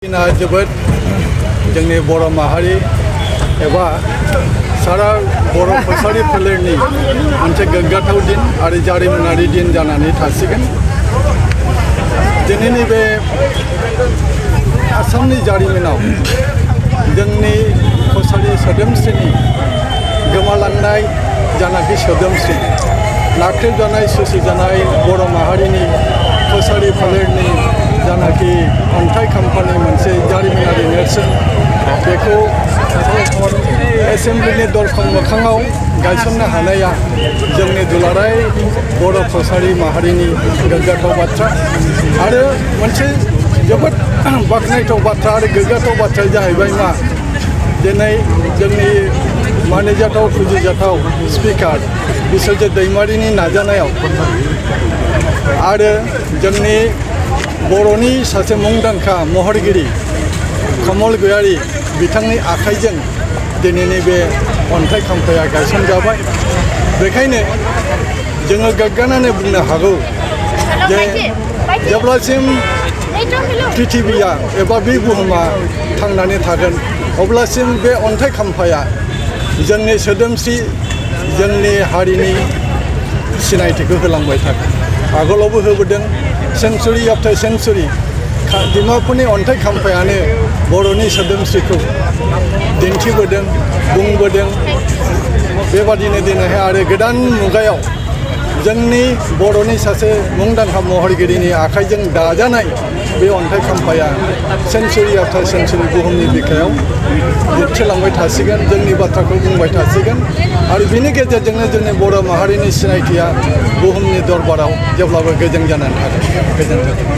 जोबोद जोंनि बर' माहारि एबा सारा बर' कसारि फोलेरनि मोनसे गोग्गाथाव दिन आरो जारिमिनारि दिन जानानै थासिगोन। दिनैनि बे आसामनि जारिमिनाव जोंनि कसारि सोदोमस्रिनि गोमालांनाय जानाखि सोदोमस्रि नाख्रेबजानाय सुसिजानाय बर' माहारिनि कसारि फोलेरनि जानाखि अन्थाइ खाम्फानि मोनसे जारिमिनारि नेरसोन बेखौ एसेम्ब्लिनि दरखं मोखाङाव गायसननो हानाया जोंनि दुलाराय बर' कसारि माहारिनि गोग्गाथाव बाथ्रा आरो मोनसे जोबोद बाख्नायथाव बाथ्रा आरो गोग्गाथाव बाथ्राया जाहैबाय मा दिनै जोंनि मानिजाथाव फुजिजाथाव स्पिकार बिस्वजित दैमारिनि नाजानायाव आरो जोंनि बर'नि सासे मुंदांखा महरगिरि कमल गयारी बिथांनि आखाइजों दिनैनि बे अन्थाइ खाम्फाया गायसनजाबाय। बेखायनो जोङो गोग्गानानै बुंनो हागौ जे जेब्लासिम पृथिबिया एबा बे बुहुमा थांनानै थागोन अब्लासिम बे अन्थाइ खाम्फाया जोंनि सोदोमस्रि जोंनि हारिनि सिनायथिखौ होलांबाय थागोन। आगोलावबो होबोदों सेन्चुरि आफ्टार सेन्चुरि डिमापुरनि अन्थाइ खाम्फायानो बर'नि सोदोमस्रिखौ दिन्थिबोदों बुंबोदों। बेबादिनो दिनैहाय आरो गोदान मुगायाव जोंनि बर'नि सासे मुंदांखा महरगिरिनि आखाइजों दाजानाय बे अन्थाइ खाम्फाया सेन्चुरि आफ्टार सेन्चुरि बुहुमनि बिखायाव दिन्थिलांबाय थासिगोन, जोंनि बाथ्राखौ बुंबाय थासिगोन आरो बिनि गेजेरजोंनो जोंनि बर' माहारिनि सिनायथिया बुहुमनि दरबाराव जेब्लाबो गोजों जानानै थागोन। गोजोन्थों।